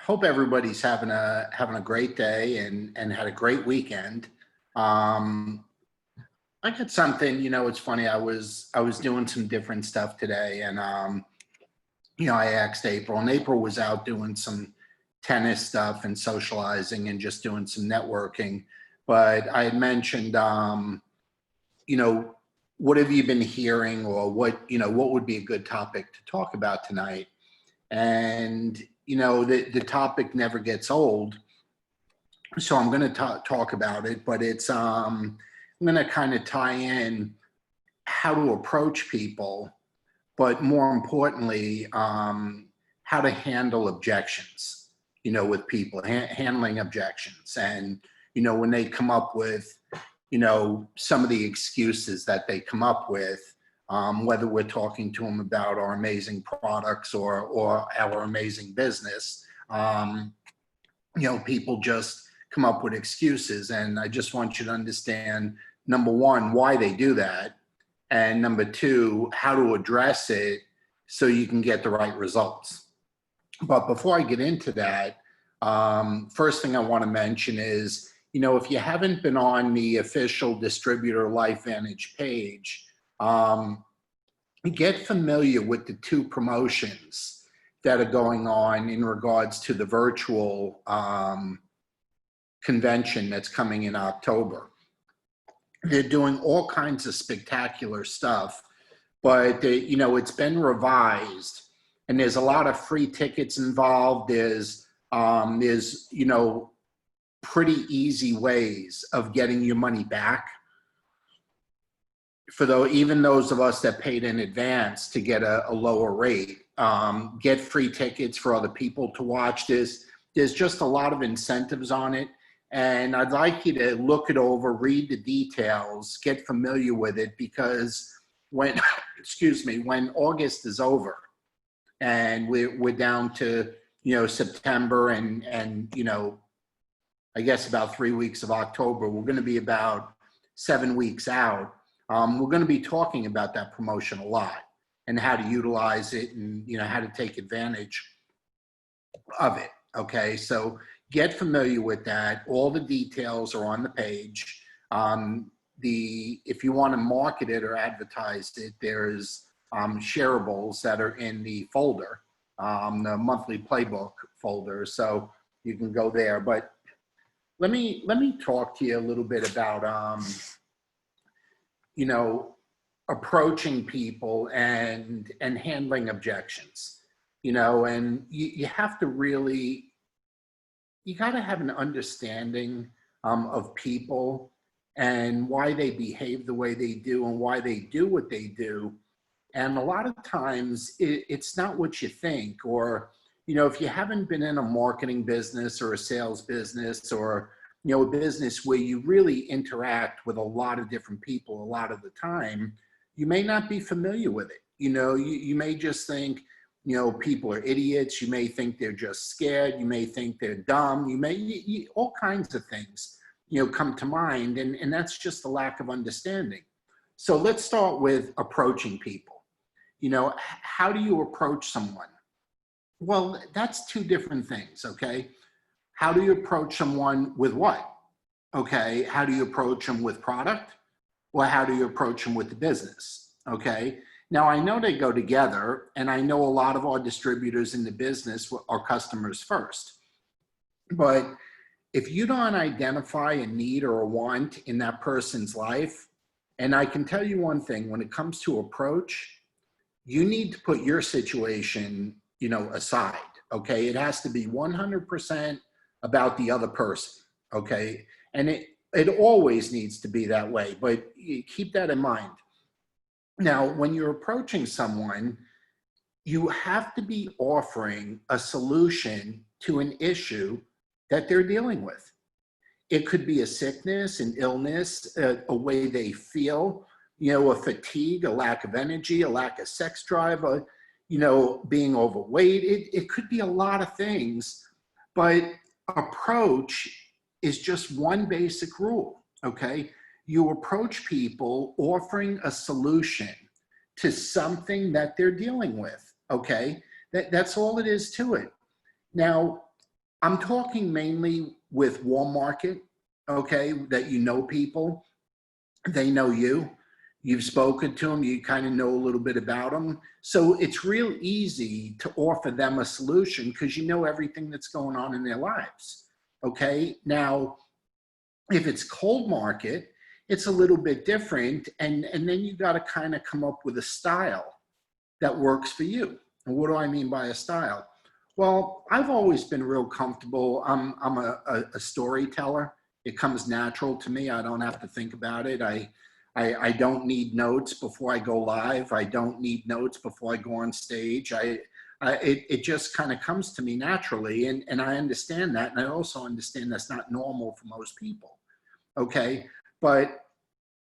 Hope everybody's having a great day and had a great weekend. I got something, it's funny. I was doing some different stuff today, and I asked April, and April was out doing some tennis stuff and socializing and just doing some networking. But I had mentioned, what have you been hearing, or what would be a good topic to talk about tonight? And the topic never gets old, so I'm going to talk about it. But I'm going to kind of tie in how to approach people, but more importantly, how to handle objections. With people, handling objections, and when they come up with some of the excuses that they come up with. Whether we're talking to them about our amazing products or our amazing business, people just come up with excuses. And I just want you to understand, number one, why they do that. And number two, how to address it so you can get the right results. But before I get into that, first thing I want to mention is, if you haven't been on the official distributor LifeVantage page, get familiar with the two promotions that are going on in regards to the virtual convention that's coming in October. They're doing all kinds of spectacular stuff, but it's been revised, and there's a lot of free tickets involved. There's pretty easy ways of getting your money back for even those of us that paid in advance to get a lower rate. Get free tickets for other people to watch this. There's just a lot of incentives on it, and I'd like you to look it over, read the details, get familiar with it, because when when August is over and we're down to September and I guess about 3 weeks of October, we're going to be about 7 weeks out. We're going to be talking about that promotion a lot and how to utilize it, and how to take advantage of it. Okay, so get familiar with that. All the details are on the page. If you want to market it or advertise it, there's shareables that are in the folder, the monthly playbook folder. So you can go there. But let me talk to you a little bit about approaching people and handling objections. And you have to really, you got to have an understanding of people and why they behave the way they do and why they do what they do. And a lot of times it's not what you think, or if you haven't been in a marketing business or a sales business, or a business where you really interact with a lot of different people a lot of the time, you may not be familiar with it. You may just think, people are idiots. You may think they're just scared. You may think they're dumb. All kinds of things, come to mind. And that's just a lack of understanding. So let's start with approaching people. How do you approach someone? Well, that's two different things, okay? How do you approach someone with what? Okay, how do you approach them with product? Or how do you approach them with the business? Okay, now I know they go together, and I know a lot of our distributors in the business are customers first. But if you don't identify a need or a want in that person's life, and I can tell you one thing, when it comes to approach, you need to put your situation, aside, okay? It has to be 100% about the other person, okay? And it always needs to be that way, but you keep that in mind. Now, when you're approaching someone, you have to be offering a solution to an issue that they're dealing with. It could be a sickness, an illness, a way they feel, a fatigue, a lack of energy, a lack of sex drive, being overweight. It could be a lot of things, but approach is just one basic rule, okay? You approach people offering a solution to something that they're dealing with, okay? That's all it is to it. Now, I'm talking mainly with warm market, okay, that you know people, they know you, you've spoken to them, you kind of know a little bit about them. So it's real easy to offer them a solution because you know everything that's going on in their lives, okay? Now, if it's cold market, it's a little bit different, and then you got to kind of come up with a style that works for you. And what do I mean by a style? Well, I've always been real comfortable. I'm a storyteller. It comes natural to me. I don't have to think about it. I don't need notes before I go live. I don't need notes before I go on stage. It just kind of comes to me naturally, and I understand that, and I also understand that's not normal for most people. Okay, but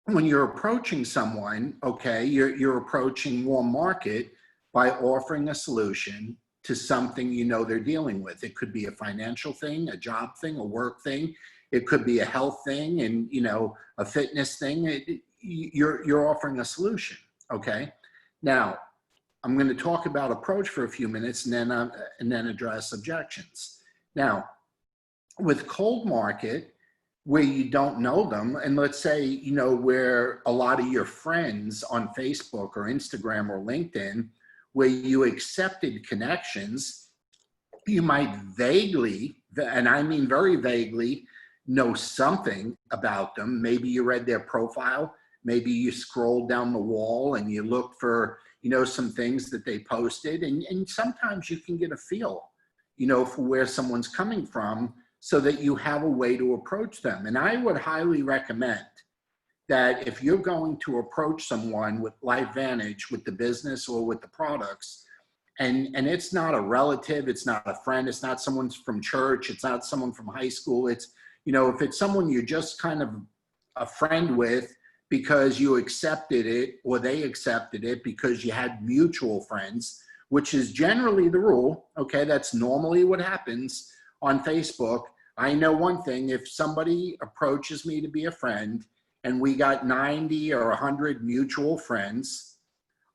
when you're approaching someone, okay, you're approaching warm market by offering a solution to something you know they're dealing with. It could be a financial thing, a job thing, a work thing. It could be a health thing, and you know, a fitness thing. You're offering a solution. Okay. Now, I'm going to talk about approach for a few minutes, and then address objections. Now, with cold market, where you don't know them, and let's say, you know, where a lot of your friends on Facebook or Instagram or LinkedIn, where you accepted connections, you might vaguely, and I mean very vaguely, know something about them. Maybe you read their profile, maybe you scrolled down the wall and you looked for, you know, some things that they posted, and sometimes you can get a feel, you know, for where someone's coming from, so that you have a way to approach them. And I would highly recommend that if you're going to approach someone with LifeVantage, with the business or with the products, and it's not a relative, it's not a friend, it's not someone from church, it's not someone from high school, it's, you know, if it's someone you're just kind of a friend with because you accepted it, or they accepted it because you had mutual friends, which is generally the rule, okay? That's normally what happens on Facebook. I know one thing: if somebody approaches me to be a friend and we got 90 or 100 mutual friends,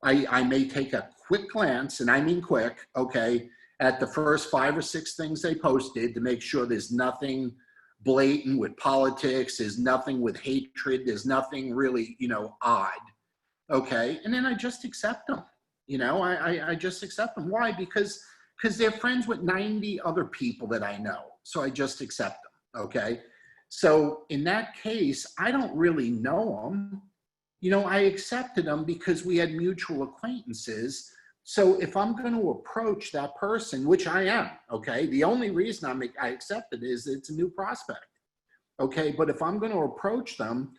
I may take a quick glance, and I mean quick, okay, at the first 5 or 6 things they posted to make sure there's nothing blatant with politics, there's nothing with hatred, there's nothing really, you know, odd, okay? And then I just accept them, you know, I just accept them. Why? Because they're friends with 90 other people that I know. So I just accept them, okay? So in that case, I don't really know them. You know, I accepted them because we had mutual acquaintances. So if I'm going to approach that person, which I am, okay, the only reason I accepted is it's a new prospect, okay? But if I'm going to approach them,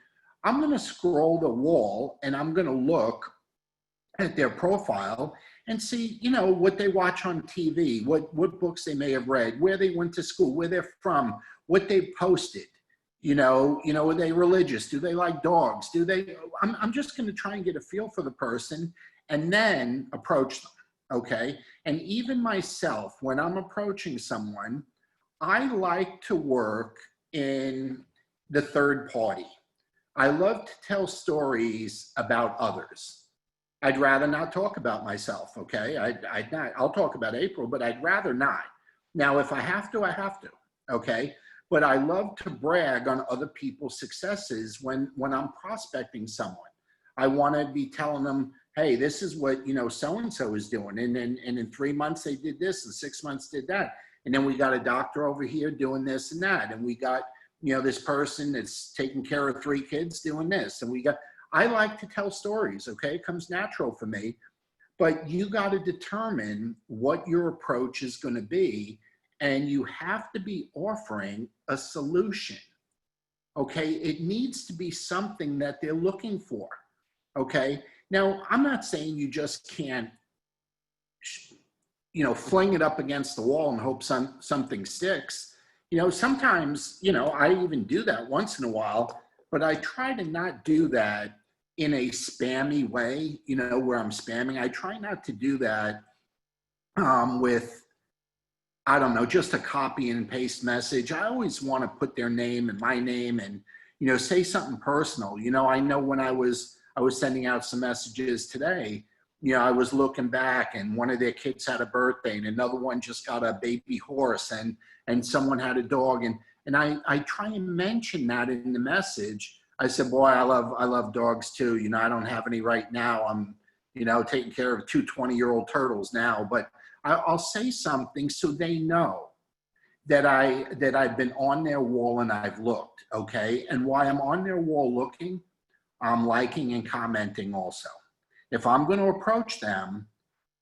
I'm going to scroll the wall and I'm going to look at their profile and see, you know, what they watch on TV, what books they may have read, where they went to school, where they're from, what they posted. You know, are they religious? Do they like dogs? I'm just going to try and get a feel for the person and then approach them, okay? And even myself, when I'm approaching someone, I like to work in the third party. I love to tell stories about others. I'd rather not talk about myself, okay? I'll talk about April, but I'd rather not. Now, if I have to, I have to, okay? But I love to brag on other people's successes when I'm prospecting someone. I want to be telling them, hey, this is what, you know, so-and-so is doing. And in 3 months they did this, and 6 months did that. And then we got a doctor over here doing this and that. And we got, you know, this person that's taking care of 3 kids doing this. And I like to tell stories, okay? It comes natural for me. But you got to determine what your approach is going to be. And you have to be offering a solution, okay? It needs to be something that they're looking for, okay? Now, I'm not saying you just can't, you know, fling it up against the wall and hope something sticks. You know, sometimes, you know, I even do that once in a while, but I try to not do that in a spammy way, you know, where I'm spamming. I try not to do that with, I don't know, just a copy and paste message. I always want to put their name and my name and, you know, say something personal. You know, I know when I was sending out some messages today, you know, I was looking back and one of their kids had a birthday and another one just got a baby horse and someone had a dog. And I try and mention that in the message. I said, boy, I love dogs too. You know, I don't have any right now. I'm, you know, taking care of two 20-year-old turtles now, but I'll say something so they know that I've been on their wall and I've looked, okay? And while I'm on their wall looking, I'm liking and commenting also. If I'm going to approach them,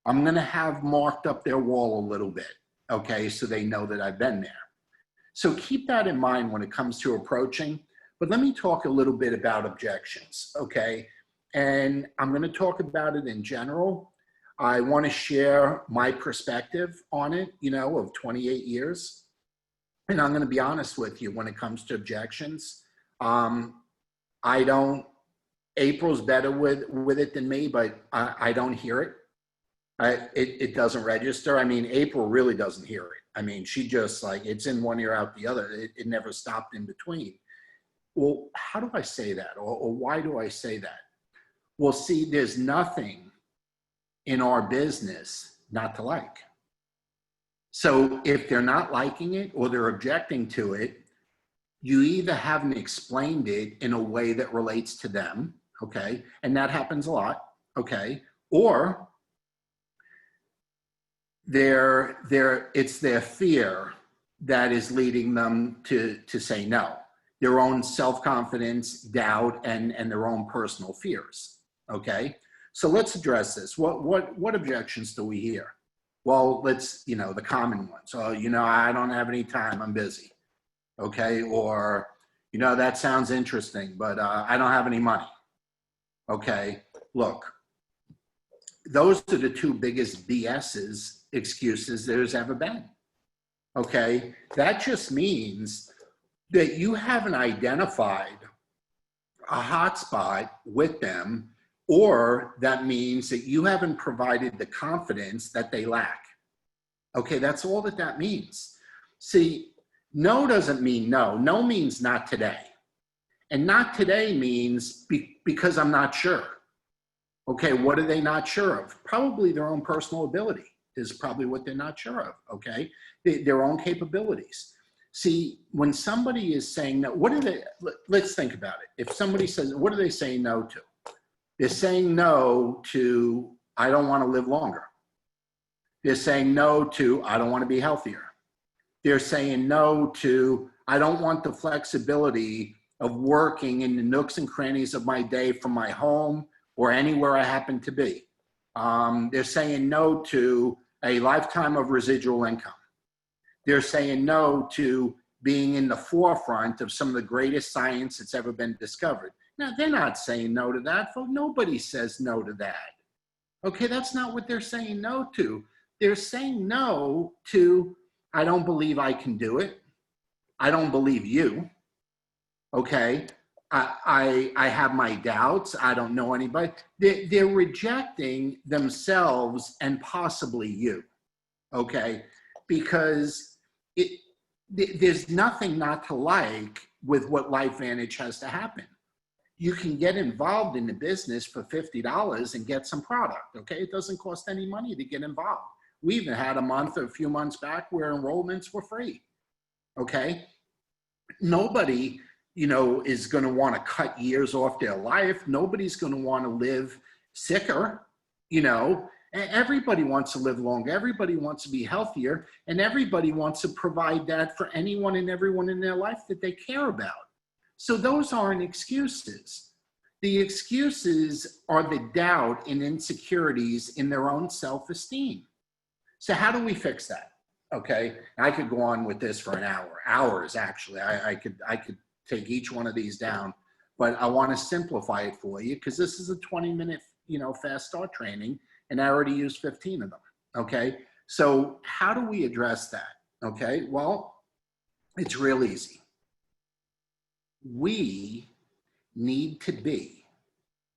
I'm going to have marked up their wall a little bit, okay? So they know that I've been there. So keep that in mind when it comes to approaching. But let me talk a little bit about objections, okay? And I'm going to talk about it in general. I want to share my perspective on it, you know, of 28 years. And I'm going to be honest with you when it comes to objections. April's better with it than me, but I don't hear it. It doesn't register. I mean, April really doesn't hear it. I mean, she just like, it's in one ear out the other. It never stopped in between. Well, how do I say that? Or why do I say that? Well, see, there's nothing in our business not to like. So if they're not liking it or they're objecting to it, you either haven't explained it in a way that relates to them, okay? And that happens a lot, okay? Or it's their fear that is leading them to say no. Their own self-confidence, doubt, and their own personal fears, okay? So let's address this. What objections do we hear? Well, you know, the common ones. Oh, you know, I don't have any time, I'm busy, okay? Or, you know, that sounds interesting, but I don't have any money, okay? Look, those are the two biggest excuses there's ever been, okay? That just means that you haven't identified a hotspot with them, or that means that you haven't provided the confidence that they lack. Okay, that's all that means. See, no doesn't mean no. No means not today. And not today means because I'm not sure. Okay, what are they not sure of? Probably their own personal ability is probably what they're not sure of, okay? Their own capabilities. See, when somebody is saying no, let's think about it. If somebody says, what are they saying no to? They're saying no to, I don't want to live longer. They're saying no to, I don't want to be healthier. They're saying no to, I don't want the flexibility of working in the nooks and crannies of my day from my home or anywhere I happen to be. They're saying no to a lifetime of residual income. They're saying no to being in the forefront of some of the greatest science that's ever been discovered. Now, they're not saying no to that, folks. Nobody says no to that. Okay, that's not what they're saying no to. They're saying no to, I don't believe I can do it. I don't believe you. Okay, I have my doubts. I don't know anybody. They're rejecting themselves and possibly you. Okay, because there's nothing not to like with what LifeVantage has to happen. You can get involved in the business for $50 and get some product, okay? It doesn't cost any money to get involved. We even had a few months back where enrollments were free, okay? Nobody, you know, is gonna wanna cut years off their life. Nobody's gonna wanna live sicker, you know? Everybody wants to live longer. Everybody wants to be healthier, and everybody wants to provide that for anyone and everyone in their life that they care about. So those aren't excuses. The excuses are the doubt and insecurities in their own self-esteem. So how do we fix that? Okay, I could go on with this for an hour, hours actually. I could take each one of these down, but I want to simplify it for you because this is a 20-minute, you know, fast start training, and I already used 15 of them. Okay, so how do we address that? Okay, well, it's real easy. We need to be,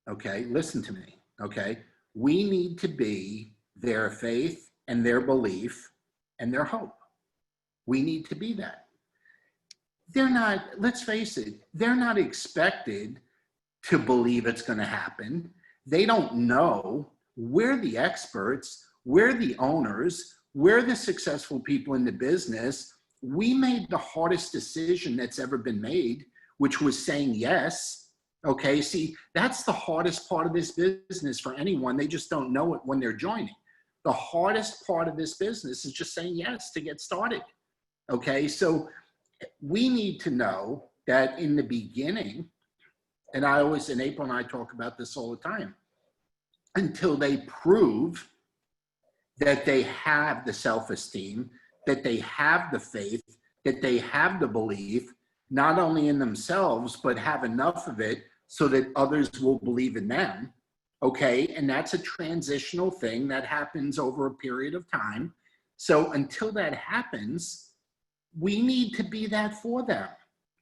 okay, listen to me, okay? We need to be their faith and their belief and their hope. We need to be that. They're not, let's face it, they're not expected to believe it's going to happen. They don't know We're the experts. We're the owners. We're the successful people in the business. We made the hardest decision that's ever been made, which was saying yes. Okay, see, that's the hardest part of this business for anyone. They just don't know it when they're joining. The hardest part of this business is just saying yes to get started. Okay, so we need to know that in the beginning, and April and I talk about this all the time, until they prove that they have the self-esteem, that they have the faith, that they have the belief, not only in themselves, but have enough of it so that others will believe in them. Okay, and that's a transitional thing that happens over a period of time. So until that happens, we need to be that for them.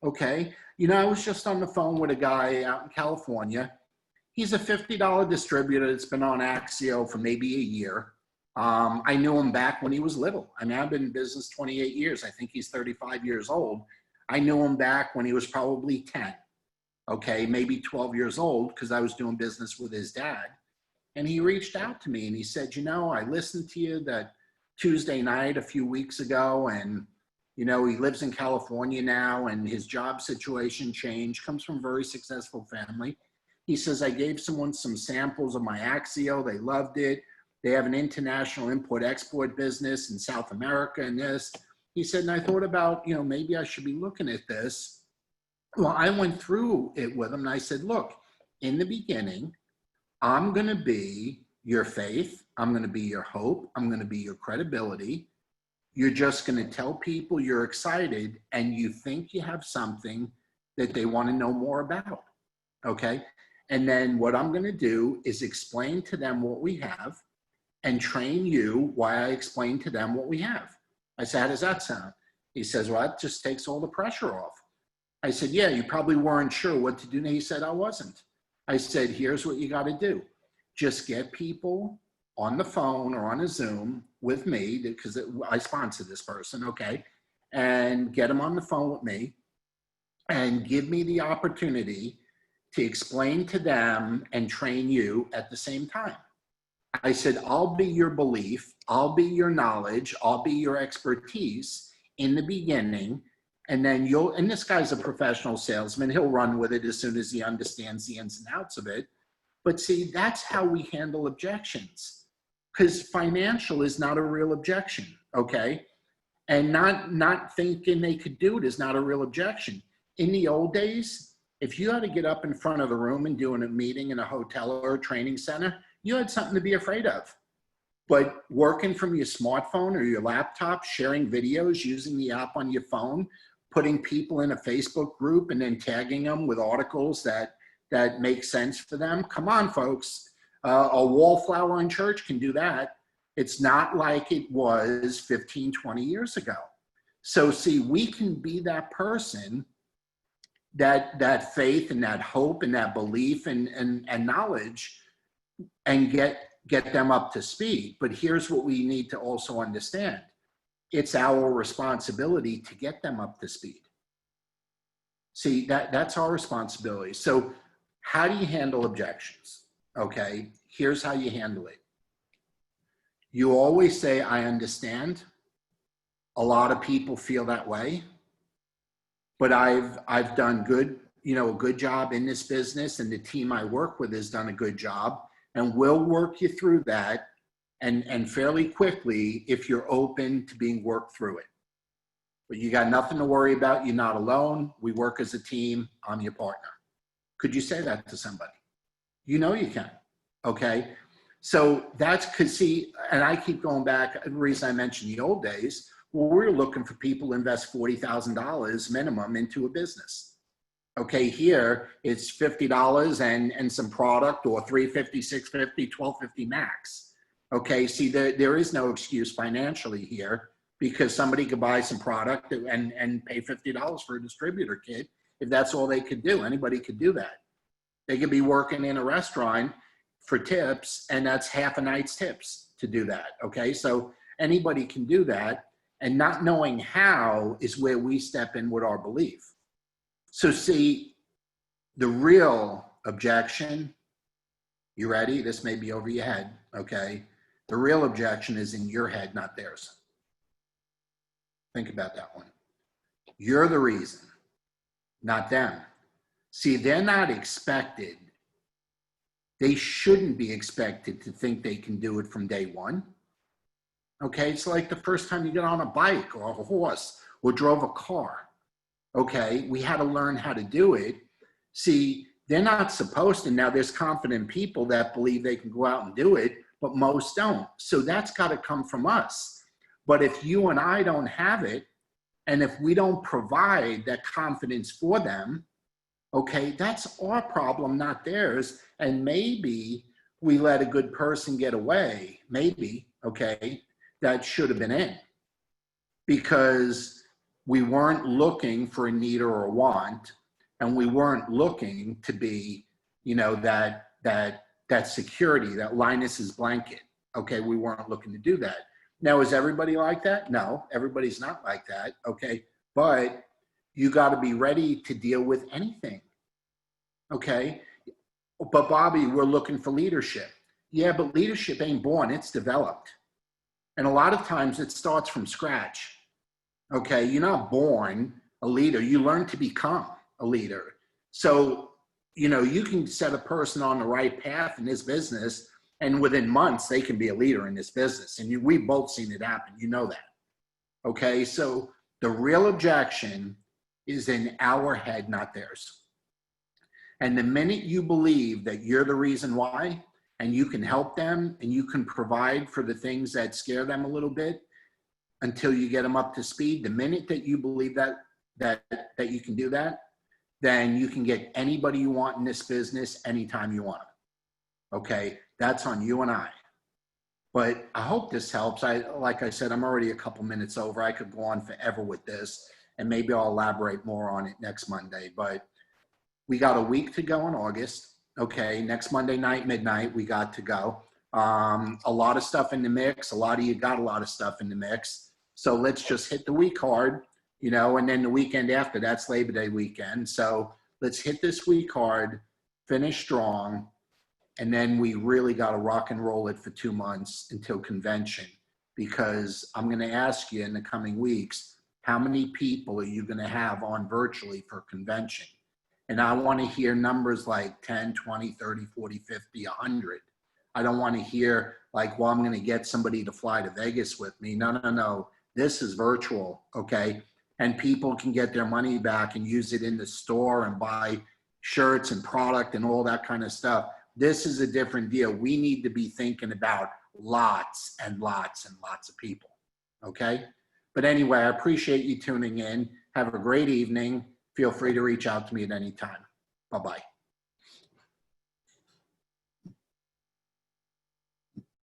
Okay, you know, I was just on the phone with a guy out in California. He's a $50 distributor that's been on Axio for maybe a year. I knew him back when he was little. I mean, I've been in business 28 years. I think he's 35 years old. I knew him back when he was probably 10, okay, maybe 12 years old, because I was doing business with his dad. And he reached out to me and he said, you know, I listened to you that Tuesday night a few weeks ago, and, you know, he lives in California now and his job situation changed, comes from a very successful family. He says, I gave someone some samples of my Axio. They loved it. They have an international import-export business in South America and this. He said, and I thought about, you know, maybe I should be looking at this. Well, I went through it with him and I said, look, in the beginning, I'm going to be your faith. I'm going to be your hope. I'm going to be your credibility. You're just going to tell people you're excited and you think you have something that they want to know more about. Okay. And then what I'm going to do is explain to them what we have and train you while I explain to them what we have. I said, how does that sound? He says, well, that just takes all the pressure off. I said, yeah, you probably weren't sure what to do. And he said, I wasn't. I said, here's what you got to do. Just get people on the phone or on a Zoom with me, because I sponsor this person, okay? And get them on the phone with me and give me the opportunity to explain to them and train you at the same time. I said, I'll be your belief, I'll be your knowledge, I'll be your expertise in the beginning, and then and this guy's a professional salesman, he'll run with it as soon as he understands the ins and outs of it. But see, that's how we handle objections, because financial is not a real objection, okay? And not thinking they could do it is not a real objection. In the old days, if you had to get up in front of the room and do a meeting in a hotel or a training center, you had something to be afraid of. But working from your smartphone or your laptop, sharing videos, using the app on your phone, putting people in a Facebook group and then tagging them with articles that make sense for them. Come on, folks. A wallflower in church can do that. It's not like it was 15, 20 years ago. So see, we can be that person, that faith and that hope and that belief and knowledge, and get them up to speed. But here's what we need to also understand. It's our responsibility to get them up to speed. See, that's our responsibility. So how do you handle objections? Okay, here's how you handle it. You always say, I understand. A lot of people feel that way, but I've done a good job in this business, and the team I work with has done a good job, and we'll work you through that and fairly quickly if you're open to being worked through it. But you got nothing to worry about. You're not alone. We work as a team. I'm your partner. Could you say that to somebody? You know you can, okay? So that's because, see, and I keep going back, the reason I mentioned the old days, well, we're looking for people to invest $40,000 minimum into a business. Okay, here it's $50 and some product, or $350, $650, $1,250 max. Okay, see, there is no excuse financially here, because somebody could buy some product and pay $50 for a distributor kit if that's all they could do. Anybody could do that. They could be working in a restaurant for tips, and that's half a night's tips to do that. Okay, so anybody can do that, and not knowing how is where we step in with our belief. So see, the real objection, you ready? This may be over your head, okay? The real objection is in your head, not theirs. Think about that one. You're the reason, not them. See, they're not expected. They shouldn't be expected to think they can do it from day one. Okay, it's like the first time you get on a bike or a horse or drove a car. Okay, we had to learn how to do it. See, they're not supposed to. Now, there's confident people that believe they can go out and do it, but most don't. So that's got to come from us. But if you and I don't have it, and if we don't provide that confidence for them, okay, that's our problem, not theirs. And maybe we let a good person get away, maybe, okay, that should have been in, because we weren't looking for a need or a want, and we weren't looking to be, you know, that security, that Linus's blanket. Okay, we weren't looking to do that. Now, is everybody like that? No, everybody's not like that. Okay, but you got to be ready to deal with anything. Okay, but Bobby, we're looking for leadership. Yeah, but leadership ain't born, it's developed. And a lot of times it starts from scratch. Okay, you're not born a leader, you learn to become a leader. So, you know, you can set a person on the right path in this business, and within months they can be a leader in this business. And we've both seen it happen, you know that. Okay, so the real objection is in our head, not theirs. And the minute you believe that you're the reason why, and you can help them, and you can provide for the things that scare them a little bit until you get them up to speed, the minute that you believe that you can do that, then you can get anybody you want in this business anytime you want them. Okay, that's on you and I. But I hope this helps. Like I said, I'm already a couple minutes over. I could go on forever with this, and maybe I'll elaborate more on it next Monday. But we got a week to go in August. Okay, next Monday night, midnight, we got to go. A lot of stuff in the mix. A lot of you got a lot of stuff in the mix. So let's just hit the week hard, you know, and then the weekend after, that's Labor Day weekend. So let's hit this week hard, finish strong, and then we really got to rock and roll it for 2 months until convention, because I'm going to ask you in the coming weeks, how many people are you going to have on virtually for convention? And I want to hear numbers like 10, 20, 30, 40, 50, 100. I don't want to hear like, well, I'm going to get somebody to fly to Vegas with me. No, no, no. This is virtual, okay? And people can get their money back and use it in the store and buy shirts and product and all that kind of stuff. This is a different deal. We need to be thinking about lots and lots and lots of people, okay? But anyway, I appreciate you tuning in. Have a great evening. Feel free to reach out to me at any time. Bye-bye.